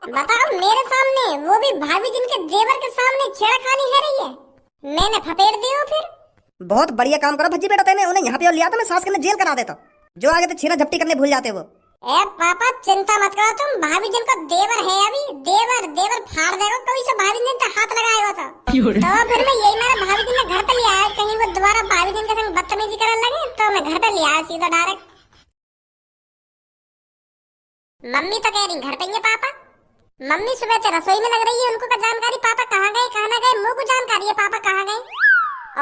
बताओ, मेरे सामने, वो भी भाभी जिनके देवर के सामने छेड़खानी है रही है, मैंने फपेड़ दी हो फिर। बहुत बढ़िया काम करो भज्जी बेटा, तेने उन्हें यहाँ पे और लिया तो मैं सास के जेल करा देता। जो आगे तो छीना झपटी करने भूल जाते वो। ए पापा चिंता मत करो तुम, भाभी जिनका देवर है अभी, देवर देवर फाड़ देगा कोई से भाभी जिन पे हाथ लगाएगा तो फिर मैं यही मेरा भाभी जिन ने घर पे ले आया, कहीं वो दोबारा भाभी जिन के संग बदतमीजी करने लगे तो मैं घर पे ले आया सीधा डायरेक्ट। मम्मी तो कह रही घर पे ही है पापा, मम्मी सुबह से रसोई में लग रही है, उनको का जानकारी पापा कहाँ गए कहाँ ना गए, मुझे को जानकारी है पापा कहाँ गए।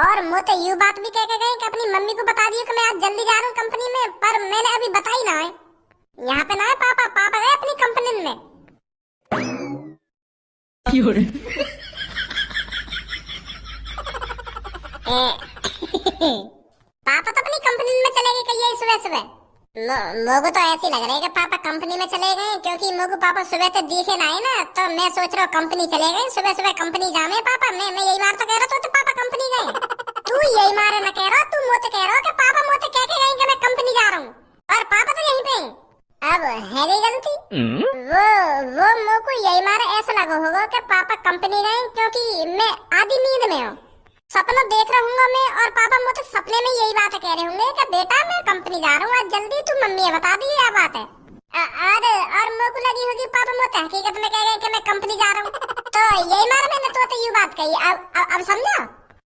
और मुझे तो यू बात भी कह के गए कि अपनी मम्मी को बता दियो कि मैं आज जल्दी जा रहा हूँ कंपनी में, पर मैंने अभी बताई ना है, यहाँ पे ना है पापा, पापा गए अपनी कंपनी में। पापा तो अपनी कंपनी में चले गए कहिए सुबह सुबह। मोगो तो ऐसे लग रहा है कि पापा कंपनी में चले गए, क्योंकि मोगो पापा सुबह से दिखे ना है ना, तो मैं सोच रहा हूँ कंपनी चले गए, सुबह सुबह कंपनी जामे पापा। मैं यही मार तो कह रहा तो पापा कंपनी गए, तू यही मारे ना कह रहा, तू मोते कह रहा कि पापा मोते कह के गए कि मैं कंपनी जा रहा हूँ, और पापा तो यहीं पे। अब है गई गलती, वो मोको यही मारे ऐसा लगा होगा कि पापा कंपनी गए, क्योंकि मैं आधी नींद में हूँ, सपना देख रहा हूँ मैं, और पापा मुझे सपने में यही बात कह रहे होंगे कि बेटा मैं कंपनी जा रहा हूँ आज जल्दी, तू मम्मी बता दी क्या बात है। और मेरे को लगी होगी पापा मुझे हकीकत में कह गए कि मैं कंपनी जा रहा हूँ, तो यही मारा मैंने तो यूं बात कही। अब समझा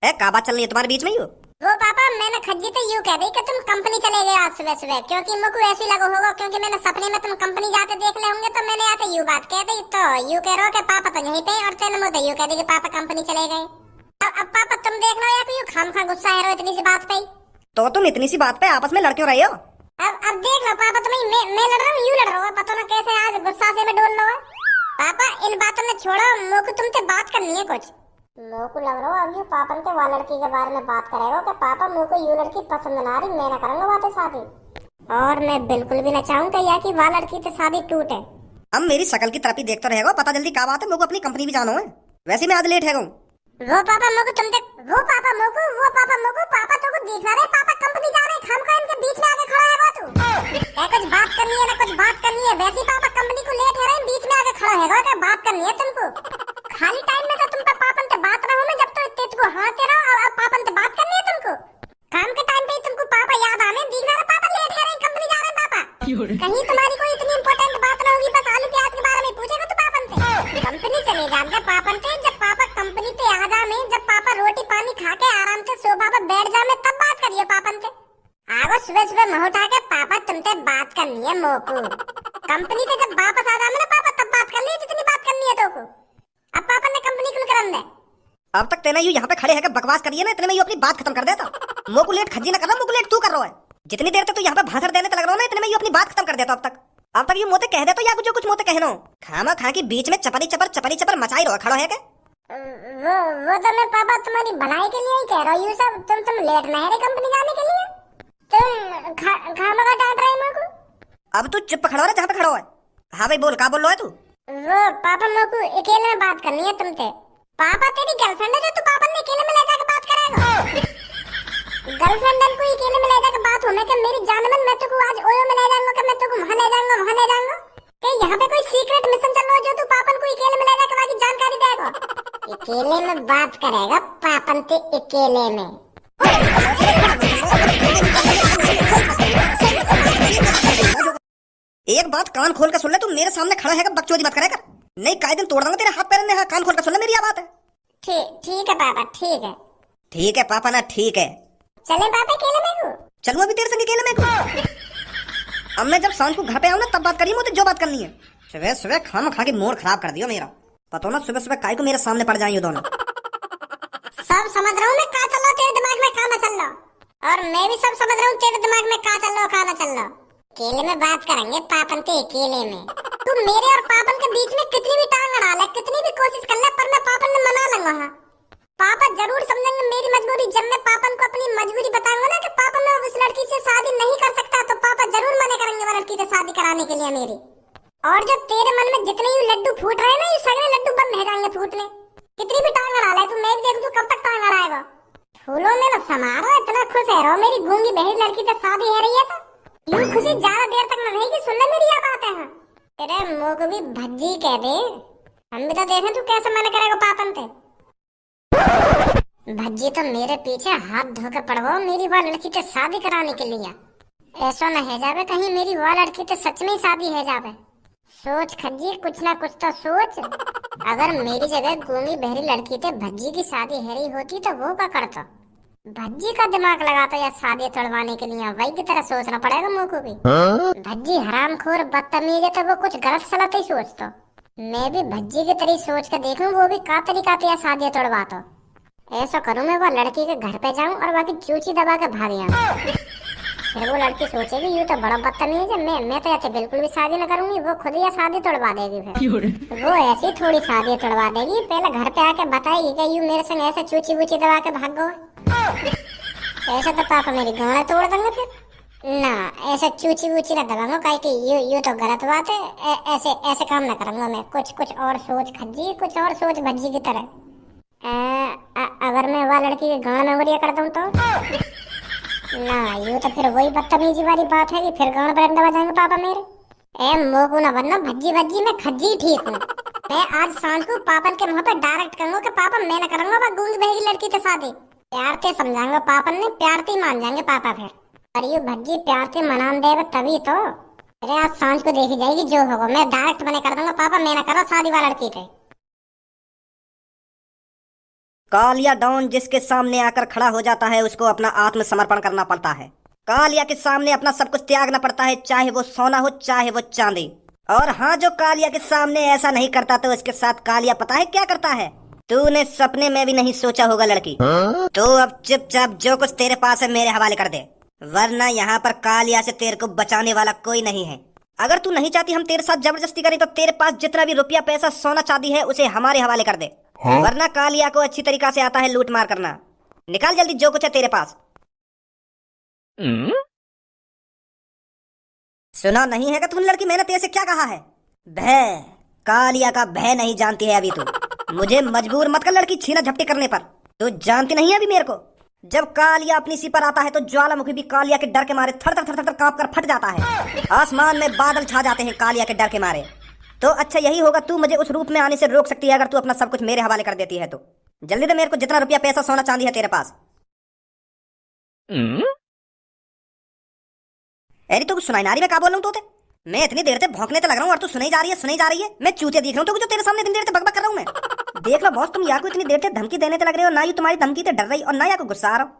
ए का बात चल रही है तुम्हारे बीच में यू? वो पापा मैंने खज्जी तो यूं कह दी कि तुम कंपनी चले गए आज सुबह सुबह, क्योंकि मेरे को ऐसे लगा होगा, क्योंकि मैंने सपने में तुम कंपनी जाते देख ले होंगे, तो मैंने आके यूं बात कह दी, तो यूं कह रहा हो कि पापा तो यहीं पे, और तेने मुझे यूं कह दी कि पापा कंपनी चले गए। अब पापा तुम देख लो या तो यूं खामखा गुस्सा है रो इतनी सी बात पे, तो तुम इतनी सी बात पे आपस में लड़ क्यों रहे हो? अब देख लो पापा, मैं लड़ रहा हूँ यूं लड़ रहा हूँ, पता ना कैसे आज गुस्सा से मैं डोल रहा हूँ। पापा इन बातों में छोड़ो, मोको तुमसे बात करनी है कुछ। मोको लग रहा है अब ये पापा के वाला लड़की के बारे में बात करेगा कि पापा मोको ये लड़की पसंद ना आ रही, मैं ना करूंगा बातें शादी, और मैं बिल्कुल भी ना चाहूंगा या कि वाला लड़की से शादी टूटे। अब मेरी शक्ल की तरफ ही देखते रहेगा, पता जल्दी क्या बात है, मेरे को अपनी कंपनी भी जाना है, वैसे मैं आज लेट है। वो पापा मोको तुम देख, वो पापा मोको पापा तो को दिख रहा है, पापा कंपनी जा रहे हैं, खामखा इनके बीच में आके खड़ा है वो तू। क्या कुछ बात करनी है ना कुछ बात करनी है, वैसे ही पापा कंपनी को लेट है रहे बीच में आके खड़ा है, क्या बात करनी है तुमको? खाली टाइम में तो तुम पे पापन से बात रहो मैं, जब तो तुमको हाँ कह रहा हूं, अब पापन से बात करनी है तुमको, काम के टाइम पे तुमको पापा याद आने दिख रहा है, पापा लेट है रहे कंपनी जा रहे हैं पापा। कहीं तुम्हारी कोई इतनी इंपॉर्टेंट बात ना होगी, बस आलू प्याज के बारे में पूछेगा तो पापन से कंपनी चले जाएंगे पापन से, जब पापा कंपनी पे आ जाए, जब पापा रोटी पानी खा के आराम से सोफा पर बैठ जाए तब बात करिए पापन से। आगो सुबह सुबह मुंह उठा के पापा तुमसे बात करनी है मोको, कंपनी से जब वापस आ जाए ना पापा तब बात कर ली जितनी बात करनी है तो। अब पापा ने कंपनी क्यों करन दे? अब तक तेना यू यहाँ पे खड़े है बकवास करिए ना, इतने में यू अपनी बात खत्म कर देता। मोको लेट खज्जी ना कर रहा, मोको लेट तू कर रहा है, जितनी देर तक तू यहाँ पे भाषण देने तक लग रहा है ना, इतने में यू अपनी बात खत्म कर देता। अब तक यू मोते कह देता या कुछ मोते कहनो, खामा खा के बीच में चपरी चपर मचाई रहो खड़ो है के। वो तो मैं पापा तुम्हारी भलाई के लिए ही कह रहा हूँ, ये सब तुम लेट ना है कंपनी जाने के लिए, तुम खामा का डांट रहे मेरे को। अब तू चुप खड़ा हो जहाँ पे खड़ा है। हाँ भाई बोल, का बोल रहा है तू? वो पापा मेरे को अकेले में बात करनी है तुमसे। पापा तेरी गर्लफ्रेंड है जो तू पापा ने अकेले में ले जाकर बात कराएगा? गर्लफ्रेंड को अकेले में ले जाकर बात होने के मेरी जान में, मैं तुझको आज ओयो में ले जाऊंगा, कि मैं तुझको वहां ले जाऊंगा कि यहाँ पे कोई सीक्रेट मिशन चल रहा है जो तू पापन को अकेले में ले जाकर बाकी जानकारी देगा? अकेले में बात करेगा पापन से, अकेले में। एक बात कान खोल कर सुन ले, तू मेरे सामने खड़ा है बकचोदी मत करे कर, नहीं काहे दिन तोड़ दूंगा तेरे हाथ पैर ने। हाँ कान खोल कर सुन ले, मेरी बात है। ठीक है पापा, ठीक है। ठीक है पापा ना, ठीक है। चले पापा अकेले में को? चलूं अभी तेरे संग अकेले में को? अब मैं जब सांझ को घर पे आऊं ना तब बात करिए मुझे जो बात करनी है। सुबह सुबह खाना खा के मूड खराब कर दियो मेरा, पता ना सुबह सुबह काय को मेरे सामने पड़ जाए दोनों। सब समझ रहा हूँ मैं क्या चल रहा तेरे दिमाग में, खाना चल रहा, और मैं भी सब समझ रहा हूँ तेरे दिमाग में क्या चल रहा, खाना चल रहा। अकेले में बात करेंगे पापन के, अकेले में। तू मेरे और पापन के बीच में कितनी भी टांग अड़ा ले, कितनी भी कोशिश कर ले, पर मैं पापन ने मना लूंगा। हाँ पापा जरूर समझेंगे मेरी मजबूरी, जब मैं पापन को अपनी मजबूरी बताऊंगा ना कि पापा मैं उस लड़की से शादी नहीं कर सकता, तो पापा जरूर मना करेंगे वो लड़की से शादी कराने के लिए मेरी। और जो तेरे मन में जितने ही लड्डू फूट रहे हैं ना, ये सगळे लड्डू बंद रह जाएंगे फूटने। कितनी भी टांग अड़ा ले तू, मैं भी देख तू कब तक टांग अड़ाएगा। फूलों में ना समारो, इतना खुश है रो, मेरी गूंगी बहरी लड़की से शादी हो रही है, तो यूं खुशी ज्यादा देर तक न रहेगी। सुन ले मेरी ये बात है। तेरे मुंह को भी भज्जी कह दे, हम भी तो देखें तू कैसे मना करेगा पापन पे। भज्जी तो मेरे पीछे हाथ धो के पड़वाओ मेरी वो लड़की से शादी कराने के लिए। ऐसा न है जावे कहीं मेरी वो लड़की तो सच में ही शादी है जावे। सोच खज्जी, कुछ ना कुछ तो सोच। अगर मेरी जगह गूंगी बहरी लड़की थे भज्जी की शादी हेरी होती तो वो क्या करता। भज्जी का दिमाग लगाता या शादी तोड़वाने के लिए वही की तरह सोचना पड़ेगा मुंह को भी। भज्जी हरामखोर बदतमीज है तो वो कुछ गलत सलत ही सोचता। मैं भी भज्जी की तरह सोच के देखूं वो भी का तरीका या शादी तोड़वाता। ऐसा करूं मैं वो लड़की के घर पे जाऊं और बाकी चूची दबा के भाग आऊं। फिर वो लड़की सोचेगी ये तो बड़ा बदतमीज है, मैं तो ऐसे बिल्कुल भी शादी न करूंगी। वो खुद ही शादी तोड़वा देगी। फिर वो ऐसी थोड़ी शादी तोड़वा देगी, पहले घर पे आके बताएगी कि यू मेरे संग ऐसे चूची बूची दबा के भाग गए। ऐसा तो पापा मेरी गांड तोड़ देंगे। फिर ना ऐसे चूची बूची ना दबाऊंगा काहे कि यू तो गलत बात है। ऐसे ऐसे काम ना करूंगा मैं। कुछ और सोच खज्जी, कुछ और सोच भज्जी की तरह। अगर मैं वह लड़की के गांड में उंगलियां कर दूं तो ना, ये तो फिर वही बदतमीजी वाली बात है कि फिर गांड पर दबा जाएंगे पापा मेरे। मोकू ना बनना भज्जी भज्जी, मैं खज्जी ठीक हूँ। मैं आज सांझ को पापन के मुंह पे डायरेक्ट कहूंगा कि पापा मैं ना करूंगा वो गूंगी बहरी लड़की के शादी। प्यार से समझाऊंगा पापन ने, प्यार से मान जाएंगे पापा फिर। और ये भज्जी प्यार से मनान देगा तभी तो। अरे आज सांझ को देखी जाएगी जो होगा। मैं डायरेक्ट मना कर दूंगा पापा मैं ना करो शादी वाला लड़की थे। कालिया डॉन जिसके सामने आकर खड़ा हो जाता है उसको अपना आत्मसमर्पण करना पड़ता है। कालिया के सामने अपना सब कुछ त्यागना पड़ता है, चाहे वो सोना हो चाहे वो चांदी। और हाँ, जो कालिया के सामने ऐसा नहीं करता तो उसके साथ कालिया पता है क्या करता है? तूने सपने में भी नहीं सोचा होगा लड़की। तो अब चुपचाप जो कुछ तेरे पास है मेरे हवाले कर दे, वरना यहाँ पर कालिया से तेरे को बचाने वाला कोई नहीं है। अगर तू नहीं चाहती हम तेरे साथ जबरदस्ती करें तो तेरे पास जितना भी रुपया पैसा सोना चांदी है उसे हमारे हवाले कर दे। वरना कालिया को अच्छी तरीका से आता है लूट मार करना। निकाल जल्दी जो कुछ है तेरे पास। सुना नहीं है कि तूने लड़की, मैंने तेरे से क्या कहा है? भय, कालिया का भय नहीं जानती है अभी तू। मुझे मजबूर मत कर लड़की छीना झपटी करने पर। तू जानती नहीं है अभी मेरे को। जब कालिया अपनी सी पर आता है तो ज्वालामुखी भी कालिया के डर के मारे थर थर थर थर कांप कर फट जाता है। आसमान में बादल छा जाते हैं कालिया के डर के मारे। तो अच्छा यही होगा, तू मुझे उस रूप में आने से रोक सकती है अगर तू अपना सब कुछ मेरे हवाले कर देती है तो। जल्दी दे मेरे को जितना रुपया पैसा सोना चांदी है तेरे पास। अरे तो कुछ सुनाई ना रही मैं क्या बोल रहा हूँ तोते? मैं इतनी देर से भौंकने तो लग रहा हूँ और तू सुनाई जा रही है। मैं चूतिया दिख रहा हूँ तो जो तेरे सामने इतनी देर से बकबक कर रहा हूँ मैं। देख लो बॉस, तुम या को इतनी देर से धमकी देने तो लग रहे हो, ना ही तुम्हारी धमकी से डर रही और ना या को गुस्सा आ रहा हूँ।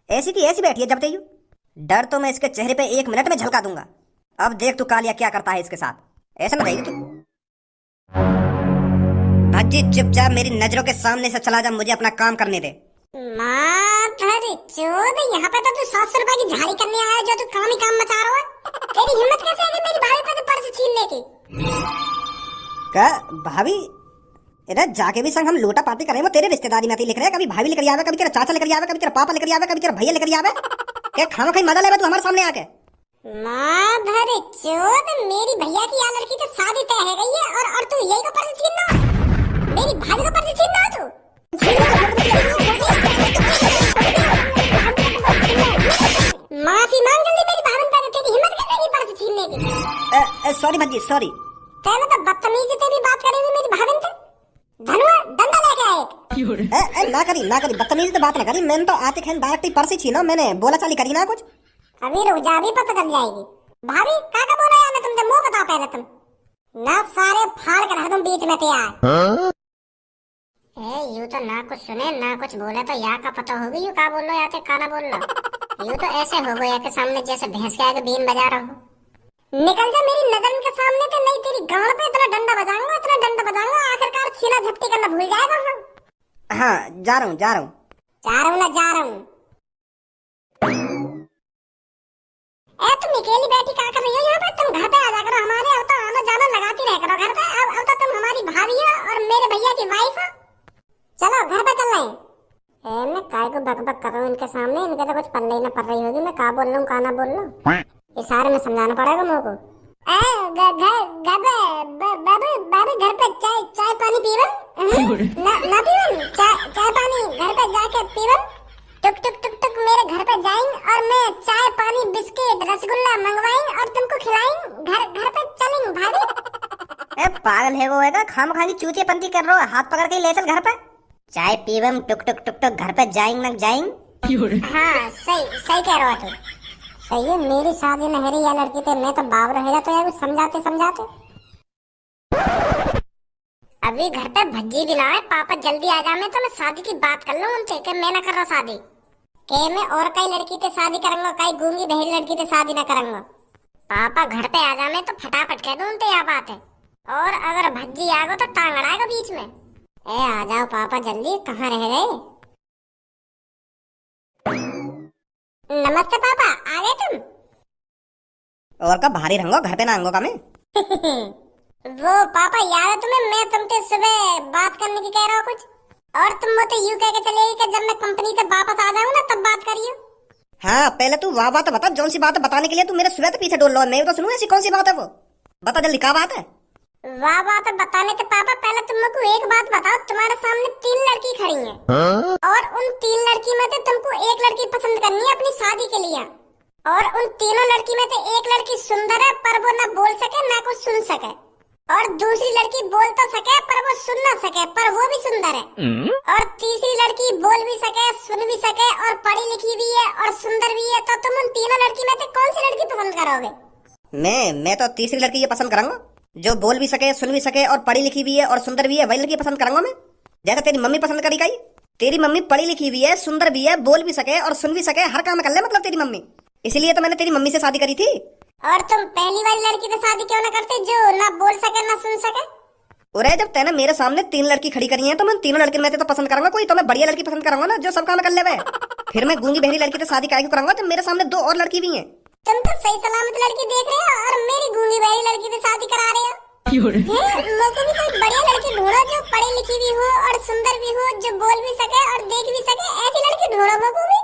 ऐसी की ऐसी बैठी है जब ते डर तो मैं इसके चेहरे पे 1 मिनट में झलका दूंगा। अब देख तू कालिया क्या करता है इसके साथ। ऐसा ना कहेगी तू। भज्जी चुपचाप मेरी नजरों के सामने से चला जा, मुझे अपना काम करने दे। यहाँ पे तो तू 700 रुपए की झाड़ी करने आया जो तू काम ही काम मचा रहा है। तेरी हिम्मत कैसे है कि मेरी भाभी पे पर्स छीनने की? क्या भाभी? इधर जाके भी संग हम लोटा पार्टी करें, वो तेरे रिश्तेदारी में लिख रहे हैं। कभी भाभी लेकर आवे, कभी तेरा चाचा लेकर आवे, कभी तेरा पापा लेकर आवे, कभी तेरा भैया लेकर आवे। क्या खाना खाई मजा लेगा तू हमारे सामने आके? मेरी भैया की यहाँ लड़की तो शादी तय है गई है और तू यही का पर्स छीनना है? मेरी भाभी का पर्स छीनना है तू? माफी मांग जल्दी मेरी भाभी पे। तेरी हिम्मत कैसे है पर्स छीनने की? Sorry Bhajji sorry. तेरे तो बदतमीजी से भी बात करेगी मेरी भाभी से। धनुआ डंडा लेके आए। ना करी बदतमीजी से बात ना करी। मैंने तो आते खैन डायरेक्ट ही पर्स ही छीना, मैंने बोला चाली करी ना कुछ। अभी रुक जा, अभी पता चल जाएगी। भाभी काका बोला यार मैं तुमसे, मुंह बताओ पहले तुम। ना सारे फाड़ कर हरदम बीच में तैयार। यू तो ना कुछ सुने ना कुछ बोले तो यहाँ का पता होगी यू का बोल लो या काना बोल लो। यू तो ऐसे हो गया के सामने जैसे भैंस के आगे बीन बजा रहा हो। निकल जा मेरी नजर के सामने से, नहीं तेरी गांड पे इतना डंडा बजाऊंगा आखिरकार छीना झपटी करना भूल जाएगा हम। हाँ जा रहा हूँ। जा रहा हूँ। तुम अकेली बैठी क्या कर रही हो यहाँ पे? तुम घर पे आ जा करो हमारे। अब तो आना जाना लगाती रह करो घर पे। अब तो तुम हमारी भाभी हो और मेरे भैया की वाइफ हो। चलो घर पे चल रहे हैं। मैं काय को बकबक कर रहा हूँ इनके सामने। इनके तो कुछ पल्ले ही ना पड़ रही होगी मैं का बोल रहा हूँ का ना बोल रहा हूँ। इशारे में समझाना पड़ेगा मुझको। बाबू घर पे चाय पानी पीवन ना पीवन? चाय पानी घर पे जाके पीवन। टुक मेरे घर पे जाएंगे और मैं चाय पानी बिस्किट रसगुल्ला मंगवाएंगे और तुमको खिलाएंगे। घर पे चलेंगे भाभी। ए पागल है वो है खाम खानी चूतिया पंती कर रहा है, हाथ पकड़ के ले चल घर पे। चाय पीवम टुक टुक टुक टुक घर पे जाएंगे ना जाएंगे। हाँ सही सही कह रहा तू। सही है, मेरी शादी नहरी या लड़की थे, मैं तो बाब रहेगा तो यार समझाते समझाते। अभी घर पे भज्जी भी लाए, पापा जल्दी आ जा, मैं तो मैं शादी की बात कर लूं उनसे कि मैं ना कर रहा शादी, के मैं और कई लड़की से शादी करूंगा, कई गूंगी बहरी लड़की से शादी ना करूंगा। पापा घर पे आ जा, मैं तो फटाफट कह दूं उनसे यह बात है, और अगर भज्जी आ गो तो टांग अड़ाएगा बीच में। ए आ जाओ पापा जल्दी, कहाँ रह गए? नमस्ते पापा, आ गए तुम? और का भारी रंगो घर पे ना आंगो का मैं। वो पापा याद है तुम्हें, मैं तुमसे सुबह बात करने की कह रहा हूँ कुछ, और तुम मुझे यूं कह के चले गए कि जब मैं कंपनी से वापस आ जाऊँ ना तब बात करियो। हाँ पहले तू वाह बात बता, जौन सी बात बताने के लिए तू मेरे सुबह से पीछे डोल रहा है, मैं तो सुनूं ऐसी कौन सी बात है वो, बता जल्दी क्या बात है। वाह बात बताने के पापा, पहले तुम मुझको एक बात बताओ, तुम्हारे सामने 3 लड़की खड़ी हैं, और उन 3 लड़की में से तुमको एक लड़की पसंद करनी है अपनी शादी के लिए, और उन तीनों लड़की में से एक लड़की सुंदर है पर वो ना बोल सके ना कुछ सुन सके, और दूसरी लड़की बोल तो सके पर वो सुन ना सके पर वो भी सुंदर है, और तीसरी लड़की बोल भी सके सुन भी सके और पढ़ी लिखी भी है और सुंदर भी है। तो तुम उन तीनों लड़की में से कौन सी लड़की पसंद करोगे? मैं तो तीसरी लड़की ये पसंद करूंगा, जो बोल भी सके सुन भी सके और पढ़ी लिखी भी है और सुंदर भी है, वही लड़की पसंद करूंगा मैं, जैसा तेरी मम्मी पसंद करी गई। तेरी मम्मी पढ़ी लिखी भी है, सुंदर भी है, बोल भी सके और सुन भी सके, हर काम कर ले मतलब तेरी मम्मी, इसीलिए तो मैंने तेरी मम्मी से शादी करी थी। और तुम पहली वाली लड़की से शादी क्यों ना करते जो ना बोल सके ना सुन सके? और जब तैने मेरे सामने 3 लड़की खड़ी करी है तो मैं तीनों लड़की में से तो पसंद करूंगा कोई, तो मैं बढ़िया लड़की पसंद करूंगा ना जो सब काम कर ले। फिर मैं गूंगी बहरी लड़की से शादी काहे करूंगा जब मेरे सामने 2 और लड़की भी हैं। तुम तो सही सलामत लड़की देख रहे हो और मेरी गूंगी बहरी लड़की से शादी करा रहे हो। मुझे भी कोई बढ़िया लड़की ढूंढो जो पढ़ी लिखी भी हो और सुंदर भी हो, जो बोल भी सके और देख भी सके, ऐसी लड़की ढूंढो मुझको भी,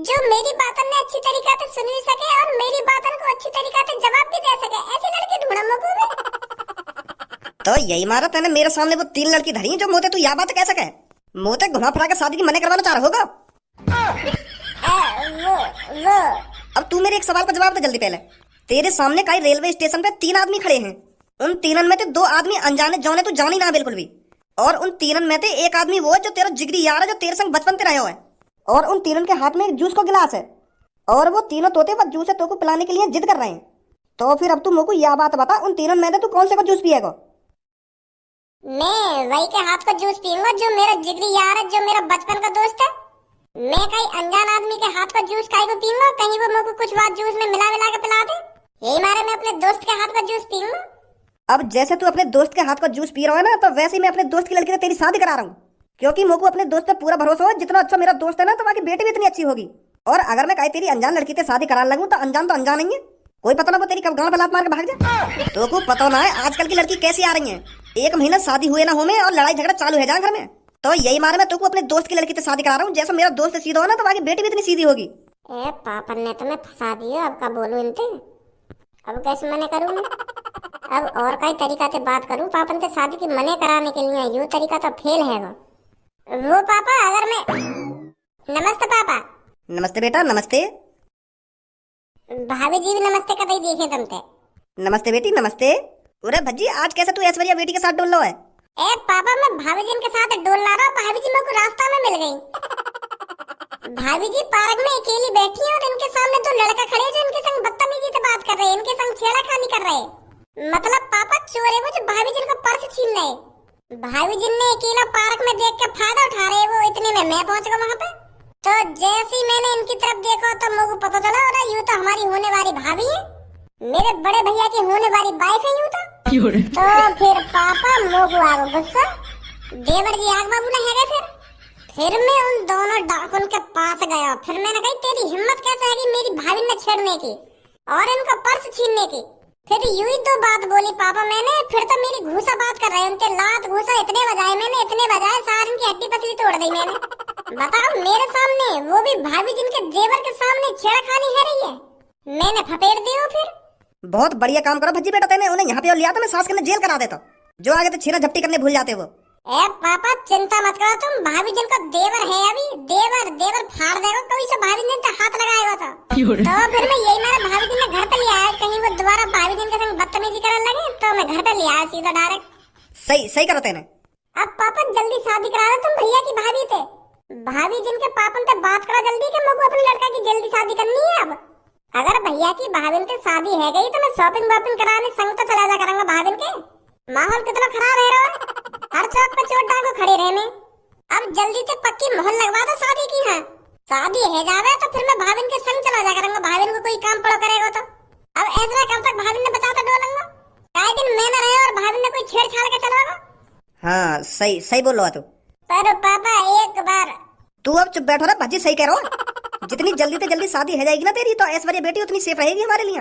जो मेरी बातों ने अच्छी तरीके से सुन भी सके और मेरी बातों को अच्छी तरीके से जवाब भी दे सके, ऐसी लड़की ढूंढो मुझको भी। तो यही मारा तैने मेरे सामने वो 3 लड़की धरी हैं जो मोते तू यह बात कह सके, मोते घुमा फिरा के शादी की मना करवाना चाह रहा होगा। वो अब तू मेरे एक सवाल का जवाब दे जल्दी। पहले तेरे सामने कई रेलवे स्टेशन पे 3 आदमी खड़े हैं, उन तीनों में से 2 आदमी अनजाने जौने तू जानी ना बिल्कुल भी, और उन तीनों में से एक आदमी वो जो तेरा जिगरी यार है, जो तेरे संग बचपन से रहे हो है, और उन तीनों के हाथ में एक जूस का गिलास है, और वो तीनों तोते बस जूस है तो को पिलाने के लिए जिद कर रहे हैं। तो फिर अब तू मुझको यह बात बता, उन तीनों में से तू कौन से का जूस पिएगा? मैं वही के हाथ का जूस पीऊंगा जो मेरा जिगरी यार है, जो मेरा बचपन का दोस्त है। मैं कहीं अनजान आदमी के हाथ का जूस काहे को पीऊंगा, कहीं वो मुझको कुछ बात जूस में मिला के पिला दे, यही मारे मैं अपने दोस्त के हाथ का जूस पीऊंगा। अब जैसे तू अपने दोस्त के हाथ का जूस पी रहा है ना, तो वैसे ही मैं अपने दोस्त की लड़की से तेरी शादी करा रहा हूँ, क्योंकि मुझको अपने दोस्त पे पूरा भरोसा है, जितना अच्छा मेरा दोस्त है ना तो वहाँ की बेटी भी इतनी अच्छी होगी। और अगर मैं कहीं तेरी अनजान लड़की से शादी कराने लगूं तो अनजान नहीं है, कोई पता ना वो तेरी कब गांव बलात मार के भाग जाए। तो को पता ना है आजकल की लड़की कैसी आ रही है, 1 महीना शादी हुए ना हो में और लड़ाई झगड़ा चालू है घर में। तो यही मारे मैं तुमको अपने दोस्त की लड़की से शादी करा रहा हूँ, जैसा मेरा दोस्त सीधा हो ना तो वहाँ की बेटी भी इतनी सीधी होगी। ए पापा ने तो मैं फंसा दिया, अब का बोलूं इनसे, अब कैसे मने करूं मैं? अब और कई तरीका से बात करूं पापन से शादी की मने कराने के लिए, यूं तरीका तो फेल है वो पापा। अगर मैं नमस्ते पापा। नमस्ते बेटा नमस्ते। भाभी जी भी नमस्ते कर रही देखे तुमसे। नमस्ते बेटी नमस्ते। अरे भज्जी आज कैसे तू ऐश्वर्या बेटी के साथ डोल रहा है? ए पापा मैं भाभी जी के साथ डोल रहा हूँ, भाभी जी मेरे को रास्ता में मिल गई। भाभी जी पार्क में अकेली बैठी है और इनके सामने 2 लड़का खड़े हैं जो इनके संग बदतमीजी से बात कर रहे हैं, इनके संग छेड़खानी कर रहे हैं। मतलब पापा चोर है वो जो भाभी जी का पर्स छीन रहे। भाभी जी ने अकेला पार्क में देख के फायदा उठा रहे, वो इतने में मैं पहुंच गया वहाँ पे। तो जैसे ही मैंने इनकी तरफ देखा तो मुझे पता चला और यूं तो हमारी होने वाली भाभी है, मेरे बड़े भैया की होने वाली वाइफ है यूं तो फिर पापा मोगू आ गया गुस्सा, देवर जी आग बाबू ना है। फिर मैं उन दोनों डाकुन के पास गया, फिर मैंने कही तेरी हिम्मत कैसे है कि मेरी भाभी ने छेड़ने की और इनका पर्स छीनने की। फिर यूं ही 2 बात बोली पापा मैंने, फिर तो मेरी घूसा बात कर रहे, उनके लात घूसा इतने बजाए मैंने, इतने बजाए सार इनकी हड्डी पसली तोड़ दी मैंने। बताओ मेरे सामने, वो भी भाभी जिनके देवर के सामने छेड़खानी है रही है, मैंने फपेट दी हो। फिर बहुत बढ़िया काम करो भज्जी बेटा, तेने उन्हें यहाँ पे लिया तो मैं सास के जेल करा देता, जो आगे तो छीना झपटी करने भूल जाते वो। ए पापा चिंता मत करो तुम, भाभी जिन का देवर है अभी, देवर देवर फाड़ देगा कोई से भाभी जिन पे हाथ लगाएगा तो फिर मैं यही मेरे भाभी जिन ने घर पे ले आया, कहीं वो दोबारा भाभी जिन के संग बदतमीजी करने लगे तो मैं घर पे ले आया सीधा डायरेक्ट। सही सही करो तेने। अब पापा जल्दी शादी करा रहे तुम भैया की भाभी थे, भाभी जिनके पापन से बात करो जल्दी कि मुझको अपने लड़का की जल्दी शादी करनी है। अब अगर भैया की भाभी से शादी है गई तो मैं शॉपिंग वॉपिंग कराने संग तो चला जा करूंगा भाभी के। माहौल कितना खराब है रो, हर चौक पे चोट डाल को खड़े रहने। अब जल्दी से पक्की मोहर लगवा दो शादी की। है शादी है जावे तो फिर मैं भाभी के संग चला जा करूंगा, भाभी को कोई काम पड़ो करेगा तो। अब ऐसा कब तक भाभी ने बताता डोलूंगा, कई दिन मैं न रहे और भाभी ने कोई छेड़छाड़ के चलावा। हाँ सही सही बोल रहा तू। पर पापा एक बार तू अब चुप बैठो ना, भज्जी सही कह रहा हो। जितनी जल्दी से जल्दी शादी हो जाएगी ना तेरी तो ऐश्वर्या बेटी उतनी सेफ रहेगी हमारे लिए।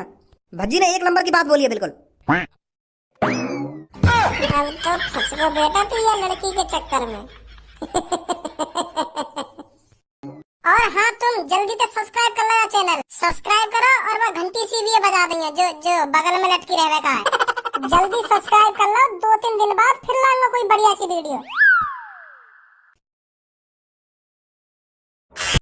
भज्जी ने एक नंबर की बात बोली है बिल्कुल। अब तो फंस गया बेटा तू ये लड़की के चक्कर में। और हाँ तुम जल्दी से सब्सक्राइब कर लो चैनल, सब्सक्राइब करो और वो घंटी सी भी बजा देंगे जो जो बगल में लटकी रहने का है। जल्दी सब्सक्राइब कर लो, 2-3 दिन बाद फिर लाऊंगा कोई बढ़िया सी वीडियो।